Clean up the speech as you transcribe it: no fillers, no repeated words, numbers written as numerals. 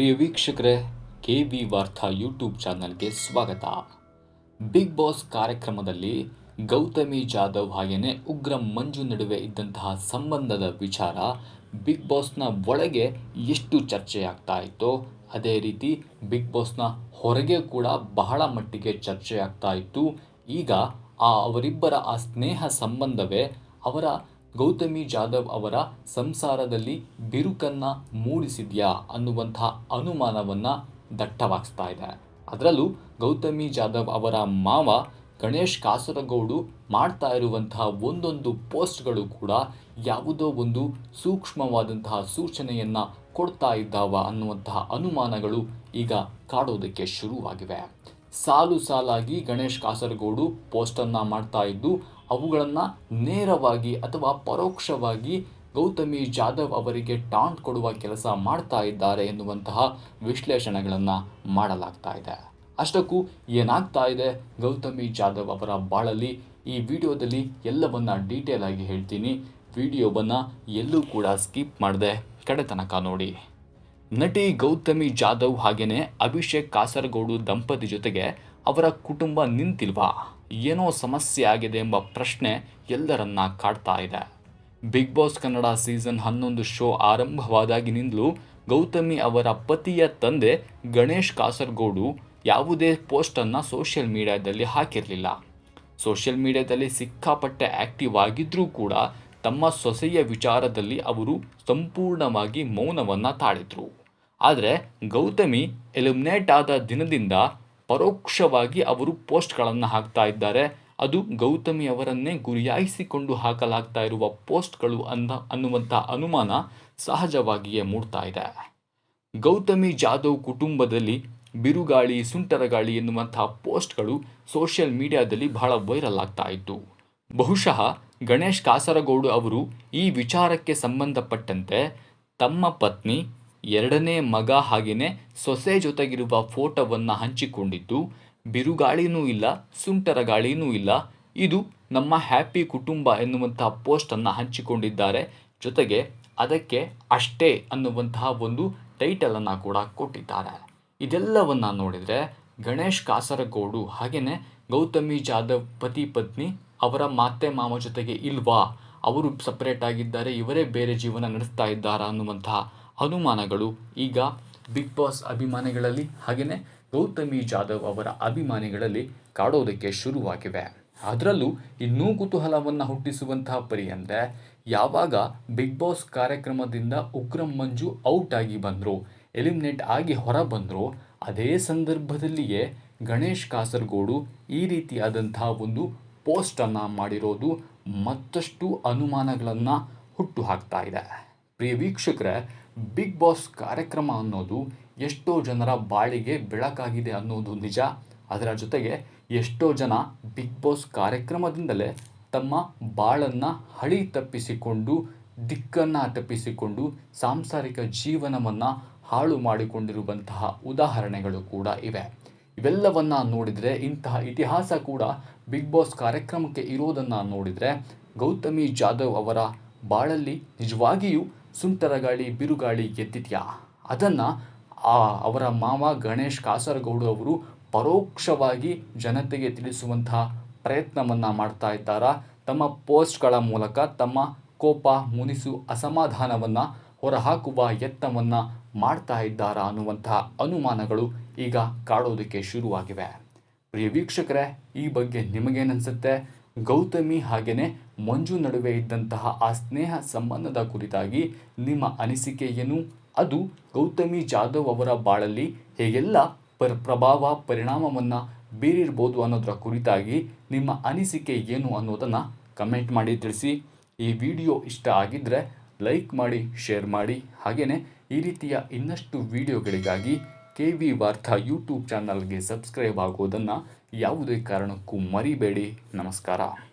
ಪ್ರಿಯ ವೀಕ್ಷಕರೇ, ಕೆ.ವಿ. ವಾರ್ತಾ ಯೂಟ್ಯೂಬ್ ಚಾನಲ್ಗೆ ಸ್ವಾಗತ. ಬಿಗ್ ಬಾಸ್ ಕಾರ್ಯಕ್ರಮದಲ್ಲಿ ಗೌತಮಿ ಜಾಧವ್ ಹಾಗೆಯೇ ಉಗ್ರ ಮಂಜು ನಡುವೆ ಇದ್ದಂತಹ ಸಂಬಂಧದ ವಿಚಾರ ಬಿಗ್ ಬಾಸ್ನ ಒಳಗೆ ಎಷ್ಟು ಚರ್ಚೆಯಾಗ್ತಾ ಇತ್ತೋ ಅದೇ ರೀತಿ ಬಿಗ್ ಬಾಸ್ನ ಹೊರಗೆ ಕೂಡ ಬಹಳ ಮಟ್ಟಿಗೆ ಚರ್ಚೆಯಾಗ್ತಾ ಇತ್ತು. ಈಗ ಅವರಿಬ್ಬರ ಸ್ನೇಹ ಸಂಬಂಧವೇ ಅವರ ಗೌತಮಿ ಜಾಧವ್ ಅವರ ಸಂಸಾರದಲ್ಲಿ ಬಿರುಕನ್ನ ಮೂಡಿಸಿದ್ಯಾ ಅನ್ನುವಂಥ ಅನುಮಾನವನ್ನು ದಟ್ಟವಾಗಿಸ್ತಾ ಇದೆ. ಅದರಲ್ಲೂ ಗೌತಮಿ ಜಾಧವ್ ಅವರ ಮಾವ ಗಣೇಶ್ ಕಾಸರಗೋಡು ಮಾಡ್ತಾ ಇರುವಂತಹ ಒಂದೊಂದು ಪೋಸ್ಟ್ಗಳು ಕೂಡ ಯಾವುದೋ ಒಂದು ಸೂಕ್ಷ್ಮವಾದಂತಹ ಸೂಚನೆಯನ್ನು ಕೊಡ್ತಾ ಇದ್ದಾವ ಅನ್ನುವಂತಹ ಅನುಮಾನಗಳು ಈಗ ಕಾಡೋದಕ್ಕೆ ಶುರುವಾಗಿವೆ. ಸಾಲು ಸಾಲಾಗಿ ಗಣೇಶ್ ಕಾಸರಗೋಡು ಪೋಸ್ಟನ್ನು ಮಾಡ್ತಾ ಇದ್ದು ಅವುಗಳನ್ನು ನೇರವಾಗಿ ಅಥವಾ ಪರೋಕ್ಷವಾಗಿ ಗೌತಮಿ ಜಾಧವ್ ಅವರಿಗೆ ಟಾಂಟ್ ಕೊಡುವ ಕೆಲಸ ಮಾಡ್ತಾ ಇದ್ದಾರೆ ಎನ್ನುವಂತಹ ವಿಶ್ಲೇಷಣೆಗಳನ್ನು ಮಾಡಲಾಗ್ತಾ ಇದೆ. ಅಷ್ಟಕ್ಕೂ ಏನಾಗ್ತಾ ಇದೆ ಗೌತಮಿ ಜಾಧವ್ ಅವರ ಬಾಳಲ್ಲಿ, ಈ ವಿಡಿಯೋದಲ್ಲಿ ಎಲ್ಲವನ್ನ ಡೀಟೇಲ್ ಆಗಿ ಹೇಳ್ತೀನಿ. ವಿಡಿಯೋವನ್ನು ಎಲ್ಲೂ ಕೂಡ ಸ್ಕಿಪ್ ಮಾಡದೆ ಕಡೆ ತನಕ ನೋಡಿ. ನಟಿ ಗೌತಮಿ ಜಾಧವ್ ಹಾಗೆಯೇ ಅಭಿಷೇಕ್ ಕಾಸರಗೋಡು ದಂಪತಿ ಜೊತೆಗೆ ಅವರ ಕುಟುಂಬ ನಿಂತಿಲ್ವಾ, ಏನೋ ಸಮಸ್ಯೆ ಆಗಿದೆ ಎಂಬ ಪ್ರಶ್ನೆ ಎಲ್ಲರನ್ನ ಕಾಡ್ತಾ ಇದೆ. Bigg Boss Kannada season 11 show ಆರಂಭವಾದಾಗಿನಿಂದಲೂ ಗೌತಮಿ ಅವರ ಪತಿಯ ತಂದೆ ಗಣೇಶ್ ಕಾಸರಗೋಡು ಯಾವುದೇ ಪೋಸ್ಟನ್ನು ಸೋಷಿಯಲ್ ಮೀಡಿಯಾದಲ್ಲಿ ಹಾಕಿರಲಿಲ್ಲ. ಸೋಷಿಯಲ್ ಮೀಡಿಯಾದಲ್ಲಿ ಸಿಕ್ಕಾಪಟ್ಟೆ ಆಕ್ಟಿವ್ ಆಗಿದ್ರೂ ಕೂಡ ತಮ್ಮ ಸೊಸೆಯ ವಿಚಾರದಲ್ಲಿ ಅವರು ಸಂಪೂರ್ಣವಾಗಿ ಮೌನವನ್ನು ತಾಳಿದ್ರು. ಆದರೆ ಗೌತಮಿ ಎಲಿಮಿನೇಟ್ ಆದ ದಿನದಿಂದ ಪರೋಕ್ಷವಾಗಿ ಅವರು ಪೋಸ್ಟ್ಗಳನ್ನು ಹಾಕ್ತಾ ಇದ್ದಾರೆ. ಅದು ಗೌತಮಿ ಅವರನ್ನೇ ಗುರಿಯಾಯಿಸಿಕೊಂಡು ಹಾಕಲಾಗ್ತಾ ಇರುವ ಪೋಸ್ಟ್ಗಳು ಅನ್ನುವಂಥ ಅನುಮಾನ ಸಹಜವಾಗಿಯೇ ಮೂಡ್ತಾ ಇದೆ. ಗೌತಮಿ ಜಾಧವ್ ಕುಟುಂಬದಲ್ಲಿ ಬಿರುಗಾಳಿ ಸುಂಟರಗಾಳಿ ಎನ್ನುವಂತಹ ಪೋಸ್ಟ್ಗಳು ಸೋಷಿಯಲ್ ಮೀಡಿಯಾದಲ್ಲಿ ಬಹಳ ವೈರಲ್ ಆಗ್ತಾ ಇತ್ತು. ಬಹುಶಃ ಗಣೇಶ್ ಕಾಸರಗೋಡು ಅವರು ಈ ವಿಚಾರಕ್ಕೆ ಸಂಬಂಧಪಟ್ಟಂತೆ ತಮ್ಮ ಪತ್ನಿ, ಎರಡನೇ ಮಗ ಹಾಗೆಯೇ ಸೊಸೆ ಜೊತೆಗಿರುವ ಫೋಟೋವನ್ನು ಹಂಚಿಕೊಂಡಿದ್ದು, ಬಿರುಗಾಳಿನೂ ಇಲ್ಲ ಸುಂಟರಗಾಳಿನೂ ಇಲ್ಲ, ಇದು ನಮ್ಮ ಹ್ಯಾಪಿ ಕುಟುಂಬ ಎನ್ನುವಂತಹ ಪೋಸ್ಟನ್ನು ಹಂಚಿಕೊಂಡಿದ್ದಾರೆ. ಜೊತೆಗೆ ಅದಕ್ಕೆ ಅಷ್ಟೇ ಅನ್ನುವಂತಹ ಒಂದು ಟೈಟಲನ್ನು ಕೂಡ ಕೊಟ್ಟಿದ್ದಾರೆ. ಇದೆಲ್ಲವನ್ನ ನೋಡಿದರೆ ಗಣೇಶ್ ಕಾಸರಗೋಡು ಹಾಗೆಯೇ ಗೌತಮಿ ಜಾಧವ್ ಪತಿ ಪತ್ನಿ ಅವರ ಮಾತೆ ಮಾವ ಜೊತೆಗೆ ಇಲ್ವಾ, ಅವರು ಸಪರೇಟ್ ಆಗಿದ್ದಾರೆ, ಇವರೇ ಬೇರೆ ಜೀವನ ನಡೆಸ್ತಾ ಇದ್ದಾರಾ ಅನ್ನುವಂತಹ ಅನುಮಾನಗಳು ಈಗ ಬಿಗ್ ಬಾಸ್ ಅಭಿಮಾನಿಗಳಲ್ಲಿ ಹಾಗೆಯೇ ಗೌತಮಿ ಜಾಧವ್ ಅವರ ಅಭಿಮಾನಿಗಳಲ್ಲಿ ಕಾಡೋದಕ್ಕೆ ಶುರುವಾಗಿವೆ. ಅದರಲ್ಲೂ ಇನ್ನೂ ಕುತೂಹಲವನ್ನು ಹುಟ್ಟಿಸುವಂತಹ ಪರಿ ಅಂದರೆ, ಯಾವಾಗ ಬಿಗ್ ಬಾಸ್ ಕಾರ್ಯಕ್ರಮದಿಂದ ಉಗ್ರ ಮಂಜು ಔಟ್ ಆಗಿ ಬಂದರು, ಎಲಿಮಿನೇಟ್ ಆಗಿ ಹೊರ ಬಂದರು, ಅದೇ ಸಂದರ್ಭದಲ್ಲಿಯೇ ಗಣೇಶ್ ಕಾಸರಗೋಡು ಈ ರೀತಿಯಾದಂತಹ ಒಂದು ಪೋಸ್ಟನ್ನು ಮಾಡಿರೋದು ಮತ್ತಷ್ಟು ಅನುಮಾನಗಳನ್ನು ಹುಟ್ಟು ಹಾಕ್ತಾ ಇದೆ. ಪ್ರಿಯ ವೀಕ್ಷಕರೇ, ಬಿಗ್ ಬಾಸ್ ಕಾರ್ಯಕ್ರಮ ಅನ್ನೋದು ಎಷ್ಟೋ ಜನರ ಬಾಳಿಗೆ ಬೆಳಕಾಗಿದೆ ಅನ್ನೋದು ನಿಜ. ಅದರ ಜೊತೆಗೆ ಎಷ್ಟೋ ಜನ ಬಿಗ್ ಬಾಸ್ ಕಾರ್ಯಕ್ರಮದಿಂದಲೇ ತಮ್ಮ ಬಾಳನ್ನು ಹಳಿ ತಪ್ಪಿಸಿಕೊಂಡು, ದಿಕ್ಕನ್ನು ತಪ್ಪಿಸಿಕೊಂಡು, ಸಾಂಸಾರಿಕ ಜೀವನವನ್ನು ಹಾಳು ಮಾಡಿಕೊಂಡಿರುವಂತಹ ಉದಾಹರಣೆಗಳು ಕೂಡ ಇವೆ. ಇವೆಲ್ಲವನ್ನ ನೋಡಿದರೆ, ಇಂತಹ ಇತಿಹಾಸ ಕೂಡ ಬಿಗ್ ಬಾಸ್ ಕಾರ್ಯಕ್ರಮಕ್ಕೆ ಇರೋದನ್ನು ನೋಡಿದರೆ, ಗೌತಮಿ ಜಾಧವ್ ಅವರ ಬಾಳಲ್ಲಿ ನಿಜವಾಗಿಯೂ ಸುಂಟರಗಾಳಿ ಬಿರುಗಾಳಿ ಎದ್ದಿದೆಯಾ, ಅದನ್ನು ಅವರ ಮಾವ ಗಣೇಶ್ ಕಾಸರಗೋಡು ಅವರು ಪರೋಕ್ಷವಾಗಿ ಜನತೆಗೆ ತಿಳಿಸುವಂತಹ ಪ್ರಯತ್ನವನ್ನು ಮಾಡ್ತಾ ಇದ್ದಾರಾ, ತಮ್ಮ ಪೋಸ್ಟ್ಗಳ ಮೂಲಕ ತಮ್ಮ ಕೋಪ, ಮುನಿಸು, ಅಸಮಾಧಾನವನ್ನು ಹೊರಹಾಕುವ ಯತ್ನವನ್ನು ಮಾಡ್ತಾ ಇದ್ದಾರಾ ಅನ್ನುವಂತಹ ಅನುಮಾನಗಳು ಈಗ ಕಾಡೋದಕ್ಕೆ ಶುರುವಾಗಿವೆ. ಪ್ರಿಯ ವೀಕ್ಷಕರೇ, ಈ ಬಗ್ಗೆ ನಿಮಗೇನನ್ಸುತ್ತೆ? ಗೌತಮಿ ಹಾಗೆಯೇ ಮಂಜು ನಡುವೆ ಇದ್ದಂತಹ ಸ್ನೇಹ ಸಂಬಂಧದ ಕುರಿತಾಗಿ ನಿಮ್ಮ ಅನಿಸಿಕೆ ಏನು? ಅದು ಗೌತಮಿ ಜಾಧವ್ ಅವರ ಬಾಳಲ್ಲಿ ಹೇಗೆಲ್ಲ ಪ್ರಭಾವ ಪರಿಣಾಮವನ್ನು ಬೀರಿರ್ಬೋದು ಅನ್ನೋದರ ಕುರಿತಾಗಿ ನಿಮ್ಮ ಅನಿಸಿಕೆ ಏನು ಅನ್ನೋದನ್ನು ಕಮೆಂಟ್ ಮಾಡಿ ತಿಳಿಸಿ. ಈ ವಿಡಿಯೋ ಇಷ್ಟ ಆಗಿದ್ದರೆ ಲೈಕ್ ಮಾಡಿ, ಶೇರ್ ಮಾಡಿ. ಹಾಗೆಯೇ ಈ ರೀತಿಯ ಇನ್ನಷ್ಟು ವಿಡಿಯೋಗಳಿಗಾಗಿ ಕೆ.ವಿ. ವಾರ್ತಾ ಯೂಟ್ಯೂಬ್ ಚಾನಲ್ಗೆ ಸಬ್ಸ್ಕ್ರೈಬ್ ಆಗೋದನ್ನು ಯಾವುದೇ ಕಾರಣಕ್ಕೂ ಮರಿಬೇಡಿ. ನಮಸ್ಕಾರ.